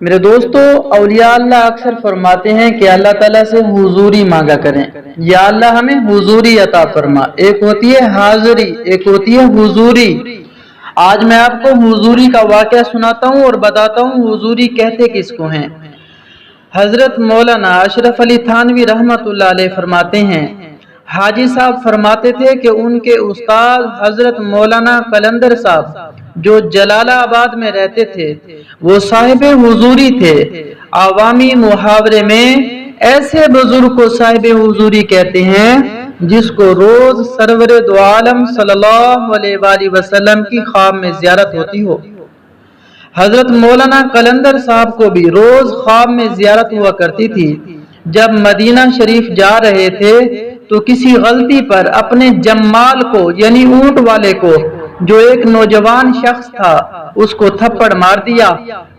میرے دوستو، اولیاء اللہ اکثر فرماتے ہیں کہ اللہ تعالیٰ سے حضوری مانگا کریں، یا اللہ ہمیں حضوری عطا فرما۔ ایک ہوتی ہے حاضری، ایک ہوتی ہے حضوری۔ آج میں آپ کو حضوری کا واقعہ سناتا ہوں اور بتاتا ہوں حضوری کہتے کس کو ہیں۔ حضرت مولانا اشرف علی تھانوی رحمت اللہ علیہ فرماتے ہیں، حاجی صاحب فرماتے تھے کہ ان کے استاد حضرت مولانا قلندر صاحب جو جلال آباد میں رہتے تھے وہ صاحب حضوری تھے۔ عوامی محاورے میں ایسے بزرگ کو صاحب حضوری کہتے ہیں جس کو روز سرور دو عالم صلی اللہ علیہ وآلہ وسلم کی خواب میں زیارت ہوتی ہو۔ حضرت مولانا قلندر صاحب کو بھی روز خواب میں زیارت ہوا کرتی تھی۔ جب مدینہ شریف جا رہے تھے تو کسی غلطی پر اپنے جمال کو یعنی اونٹ والے کو، جو ایک نوجوان شخص تھا، اس کو تھپڑ مار دیا۔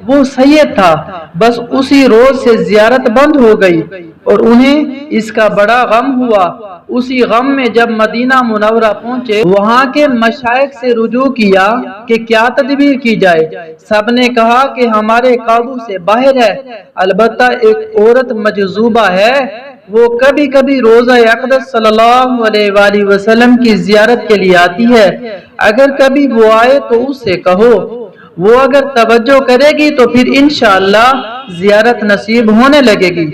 وہ سید تھا، بس اسی روز سے زیارت بند ہو گئی اور انہیں اس کا بڑا غم ہوا۔ اسی غم میں جب مدینہ منورہ پہنچے، وہاں کے مشائخ سے رجوع کیا کہ کیا تدبیر کی جائے۔ سب نے کہا کہ ہمارے قابو سے باہر ہے، البتہ ایک عورت مجذوبہ ہے، وہ کبھی کبھی روزہ اقدس صلی اللہ علیہ وآلہ وسلم کی زیارت کے لیے آتی ہے۔ اگر کبھی وہ آئے تو اس سے کہو، وہ اگر توجہ کرے گی تو پھر انشاءاللہ زیارت نصیب ہونے لگے گی۔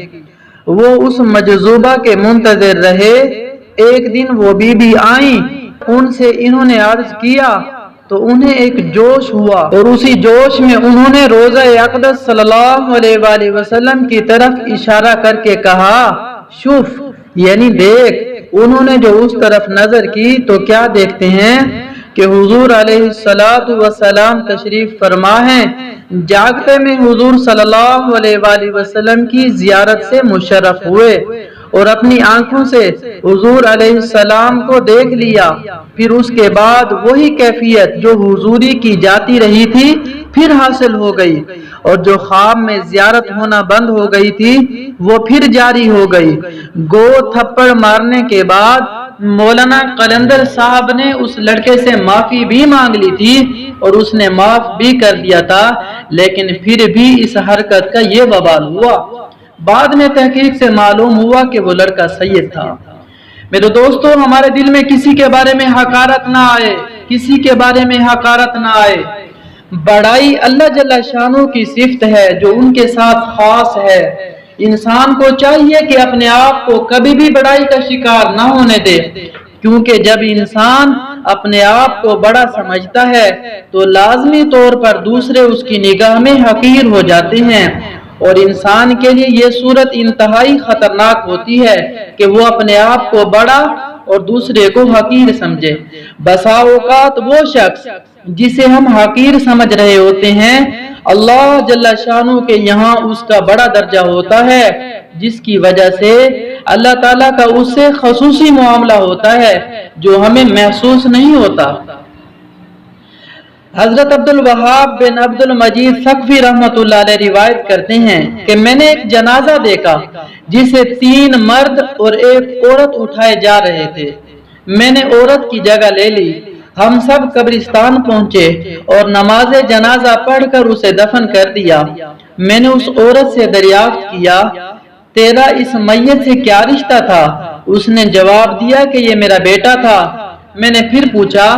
وہ اس مجذوبہ کے منتظر رہے۔ ایک دن وہ بی بی آئیں، ان سے انہوں نے عرض کیا تو انہیں ایک جوش ہوا اور اسی جوش میں انہوں نے روزہ اقدس صلی اللہ علیہ وآلہ وسلم کی طرف اشارہ کر کے کہا، شوف، یعنی دیکھ۔ انہوں نے جو اس طرف نظر کی تو کیا دیکھتے ہیں کہ حضور علیہ السلام تشریف فرما ہیں۔ جاگتے میں حضور صلی اللہ علیہ وآلہ وسلم کی زیارت سے مشرف ہوئے اور اپنی آنکھوں سے حضور علیہ السلام کو دیکھ لیا۔ پھر اس کے بعد وہی کیفیت جو حضوری کی جاتی رہی تھی پھر حاصل ہو گئی، اور جو خواب میں زیارت ہونا بند ہو گئی تھی وہ پھر جاری ہو گئی۔ گو تھپڑ مارنے کے بعد مولانا قلندر صاحب نے اس لڑکے سے معافی بھی مانگ لی تھی اور اس نے معاف بھی کر دیا تھا، لیکن پھر بھی اس حرکت کا یہ وبال ہوا۔ بعد میں تحقیق سے معلوم ہوا کہ وہ لڑکا سید تھا۔ میرے دوستو، ہمارے دل میں کسی کے بارے میں حقارت نہ آئے، کسی کے بارے میں حقارت نہ آئے۔ بڑائی اللہ جل شانہ کی صفت ہے جو ان کے ساتھ خاص ہے۔ انسان کو چاہیے کہ اپنے آپ کو کبھی بھی بڑائی کا شکار نہ ہونے دے، کیونکہ جب انسان اپنے آپ کو بڑا سمجھتا ہے تو لازمی طور پر دوسرے اس کی نگاہ میں حقیر ہو جاتے ہیں، اور انسان کے لیے یہ صورت انتہائی خطرناک ہوتی ہے کہ وہ اپنے آپ کو بڑا اور دوسرے کو حقیر سمجھے۔ بسا اوقات وہ شخص جسے ہم حقیر سمجھ رہے ہوتے ہیں، اللہ جل شانہ کے یہاں اس کا بڑا درجہ ہوتا ہے، جس کی وجہ سے اللہ تعالیٰ کا اس سے خصوصی معاملہ ہوتا ہے جو ہمیں محسوس نہیں ہوتا۔ حضرت عبد الوہاب بن عبد المجید ثقفی رحمت اللہ علیہ روایت کرتے ہیں کہ میں نے ایک جنازہ دیکھا جسے 3 مرد اور ایک عورت اٹھائے جا رہے تھے۔ میں نے عورت کی جگہ لے لی۔ ہم سب قبرستان پہنچے اور نماز جنازہ پڑھ کر اسے دفن کر دیا۔ میں نے اس عورت سے دریافت کیا، تیرا اس میت سے کیا رشتہ تھا؟ اس نے جواب دیا کہ یہ میرا بیٹا تھا۔ میں نے پھر پوچھا،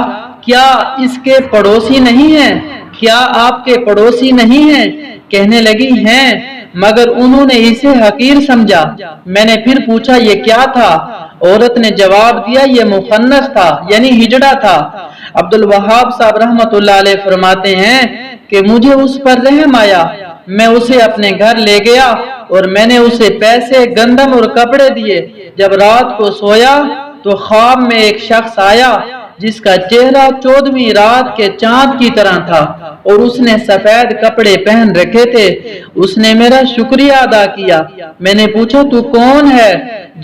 کیا اس کے پڑوسی نہیں ہیں؟ کیا آپ کے پڑوسی نہیں ہیں؟ کہنے لگی ہیں، مگر انہوں نے اسے حقیر سمجھا۔ میں نے پھر پوچھا، یہ کیا تھا؟ عورت نے جواب دیا، یہ مخنث تھا، یعنی ہجڑا تھا۔ عبد الوہاب صاحب رحمت اللہ علیہ فرماتے ہیں کہ مجھے اس پر رحم آیا۔ میں اسے اپنے گھر لے گیا اور میں نے اسے پیسے، گندم اور کپڑے دیے۔ جب رات کو سویا تو خواب میں ایک شخص آیا جس کا چہرہ 14ویں رات کے چاند کی طرح تھا اور اس نے سفید کپڑے پہن رکھے تھے۔ اس نے میرا شکریہ ادا کیا۔ میں نے پوچھا، تو کون ہے؟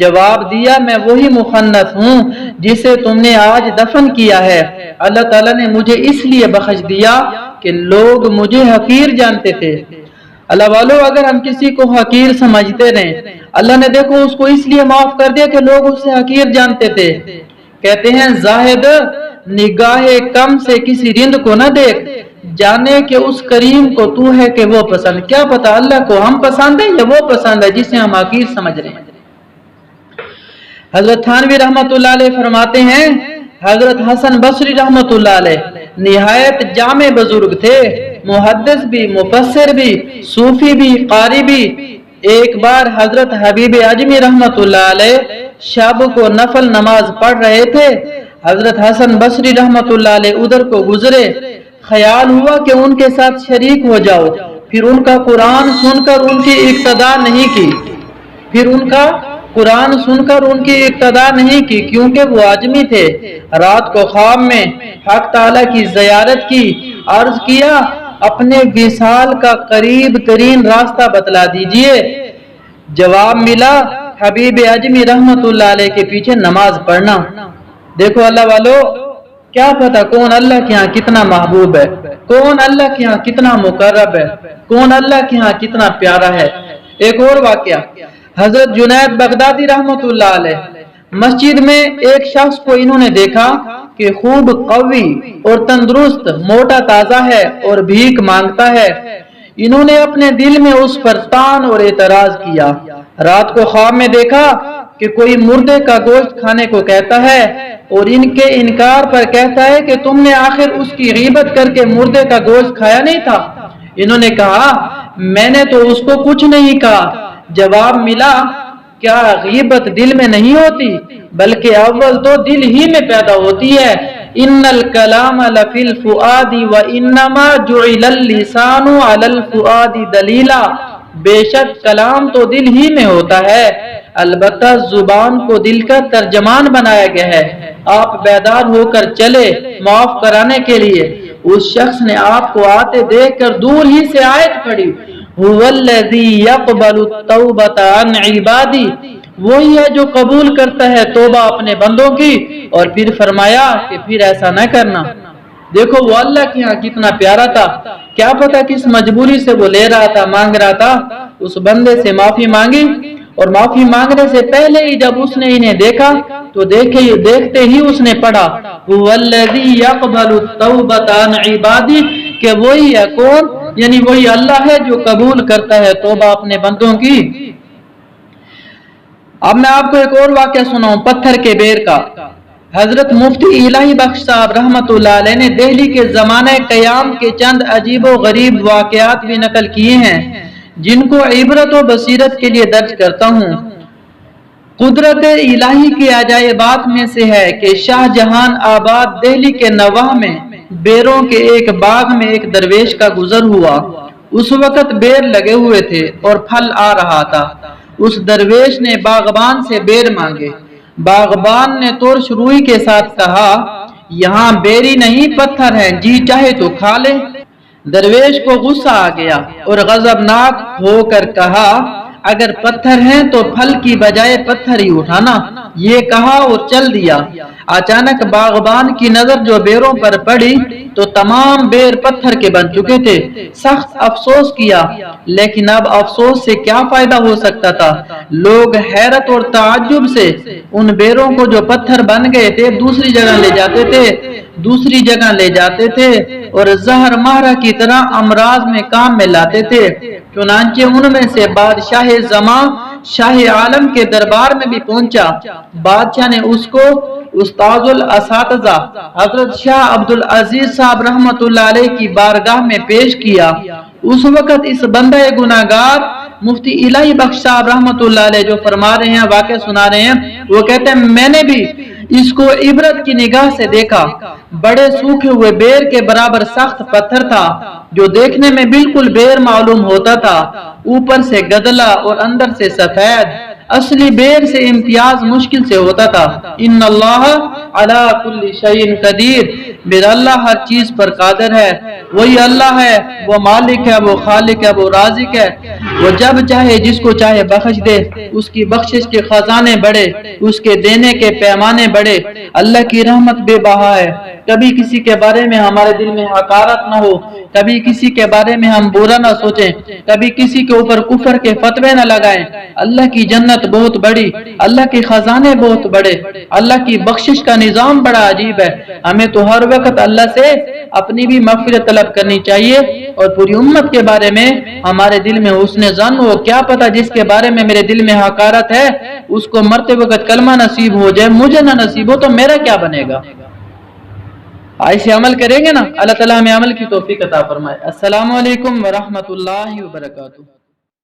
جواب دیا، میں وہی مخنث ہوں جسے تم نے آج دفن کیا ہے۔ اللہ تعالیٰ نے مجھے اس لیے بخش دیا کہ لوگ مجھے حقیر جانتے تھے۔ اللہ والو، اگر ہم کسی کو حقیر سمجھتے رہیں، اللہ نے دیکھو اس کو اس لیے معاف کر دیا کہ لوگ اسے حقیر جانتے تھے۔ کہتے ہیں، زاہد نگاہ کم سے کسی رند کو نہ دیکھ، جانے کہ اس کریم کو تو ہے کہ وہ پسند. کیا پتا اللہ کو ہم پسند ہے یا وہ پسند ہے جسے ہم حقیر سمجھ رہے ہیں. حضرت تھانوی رحمت اللہ علیہ فرماتے ہیں حضرت حسن بصری رحمت اللہ علیہ نہایت جامع بزرگ تھے، محدث بھی، مفسر بھی، صوفی بھی، قاری بھی. ایک بار حضرت حبیب اجمی رحمت اللہ علیہ شب کو نفل نماز پڑھ رہے تھے. حضرت حسن بصری رحمت اللہ علیہ ادھر کو گزرے. خیال ہوا کہ ان کے ساتھ شریک ہو جاؤ. پھر ان کا قرآن سن کر ان کی اقتدا نہیں کی کیونکہ وہ آجمی تھے. رات کو خواب میں حق تعالی کی زیارت کی، عرض کیا اپنے وصال کا قریب ترین راستہ بتلا دیجئے. جواب ملا حبیب اجمی رحمت اللہ علیہ کے پیچھے نماز پڑھنا. دیکھو اللہ والو، کیا پتا کون اللہ کے ہاں کتنا محبوب ہے، کون اللہ کے ہاں کتنا مقرب ہے، کون اللہ کے ہاں کتنا پیارا ہے. ایک اور واقعہ، حضرت جنید بغدادی رحمت اللہ علیہ مسجد میں ایک شخص کو انہوں نے دیکھا کہ خوب قوی اور تندرست، موٹا تازہ ہے اور بھیک مانگتا ہے. انہوں نے اپنے دل میں اس پر طعن اور اعتراض کیا. رات کو خواب میں دیکھا کہ کوئی مردے کا گوشت کھانے کو کہتا ہے اور ان کے انکار پر کہتا ہے کہ تم نے آخر اس کی غیبت کر کے مردے کا گوشت کھایا نہیں تھا. انہوں نے کہا میں نے تو اس کو کچھ نہیں کہا. جواب ملا کیا غیبت دل میں نہیں ہوتی بلکہ اول تو دل ہی میں پیدا ہوتی ہے. ان الکلام لفی الفؤاد وانما جعل اللسان علی الفؤاد دلیلا. بے شک کلام تو دل ہی میں ہوتا ہے، البتہ زبان کو دل کا ترجمان بنایا گیا ہے. آپ بیدار ہو کر چلے معاف کرانے کے لیے. اس شخص نے آپ کو آتے دیکھ کر دور ہی سے آیت پڑھی هو الذی یقبل التوبۃ عن عبادی. وہی ہے جو قبول کرتا ہے توبہ اپنے بندوں کی. اور پھر فرمایا کہ پھر ایسا نہ کرنا. دیکھو وہ اللہ کے ہاں کتنا پیارا تھا. کیا پتا کس مجبوری سے وہ لے رہا تھا، مانگ رہا تھا. اس بندے سے معافی مانگی اور معافی مانگنے سے پہلے ہی جب اس نے انہیں دیکھا تو دیکھتے ہی اس نے پڑھا هو الذی یقبل التوبۃ عن عبادی کہ وہی ہے کون، یعنی وہی اللہ ہے جو قبول کرتا ہے توبہ اپنے بندوں کی. اب میں آپ کو ایک اور واقعہ سناؤں پتھر کے بیر کا. حضرت مفتی الہی بخش صاحب رحمت اللہ علیہ نے دہلی کے زمانہ قیام کے چند عجیب و غریب واقعات بھی نقل کیے ہیں جن کو عبرت و بصیرت کے لیے درج کرتا ہوں. قدرت الہی کی عجائبات میں سے ہے کہ شاہ جہان آباد دہلی کے نواح میں بیروں کے ایک باغ میں ایک درویش کا گزر ہوا. اس وقت بیر لگے ہوئے تھے اور پھل آ رہا تھا. اس درویش نے باغبان سے بیر مانگے. باغبان نے ترش روئی کے ساتھ کہا یہاں بیری نہیں پتھر ہیں، جی چاہے تو کھا لے. درویش کو غصہ آ گیا اور غضبناک ہو کر کہا اگر پتھر ہیں تو پھل کی بجائے پتھر ہی اٹھانا. یہ کہا اور چل دیا. اچانک باغبان کی نظر جو بیروں پر پڑی تو تمام بیر پتھر کے بن چکے تھے. سخت افسوس کیا لیکن اب افسوس سے کیا فائدہ ہو سکتا تھا. لوگ حیرت اور تعجب سے ان بیروں کو جو پتھر بن گئے تھے دوسری جگہ لے جاتے تھے اور زہر مہرہ کی طرح امراض میں کام میں لاتے تھے. چنانچہ ان میں سے بادشاہ زمان شاہ عالم کے دربار میں بھی پہنچا. بادشاہ نے اس کو استاذ الاساتذہ حضرت شاہ عبدالعزیز صاحب رحمت اللہ علیہ کی بارگاہ میں پیش کیا. اس وقت اس بندہ گناہگار مفتی الہی بخش صاحب رحمت اللہ علیہ جو فرما رہے ہیں، واقعہ سنا رہے ہیں، وہ کہتے ہیں میں نے بھی اس کو عبرت کی نگاہ سے دیکھا. بڑے سوکھے ہوئے بیر کے برابر سخت پتھر تھا جو دیکھنے میں بالکل بیر معلوم ہوتا تھا، اوپر سے گدلا اور اندر سے سفید. اصلی بیر سے امتیاز مشکل سے ہوتا تھا. ان اللہ علی کل شیء قدیر. میرا اللہ ہر چیز پر قادر ہے. وہی اللہ ہے، وہ مالک ہے، وہ خالق ہے، وہ رازق ہے. وہ جب چاہے جس کو چاہے بخش دے. اس کی بخشش کے خزانے بڑے، اس کے دینے کے پیمانے بڑے. اللہ کی رحمت بے بہا ہے. کبھی کسی کے بارے میں ہمارے دل میں حقارت نہ ہو، کبھی کسی کے بارے میں ہم برا نہ سوچیں، کبھی کسی کے اوپر کفر کے فتوے نہ لگائیں. اللہ کی جنت عظمت بہت بڑی، اللہ کے خزانے بہت بڑے، اللہ کی بخشش کا نظام بڑا عجیب ہے۔ ہمیں تو ہر وقت اللہ سے اپنی بھی مغفرت طلب کرنی چاہیے اور پوری امت کے بارے میں ہمارے دل میں حسن ظن ہو۔ کیا پتہ جس کے بارے میں میرے دل میں حقارت ہے اس کو مرتے وقت کلمہ نصیب ہو جائے، مجھے نہ نصیب ہو تو میرا کیا بنے گا؟ ایسے عمل کریں گے نا، اللہ تعالیٰ ہمیں عمل کی توفیق عطا فرمائے۔ السلام علیکم ورحمۃ اللہ وبرکاتہ۔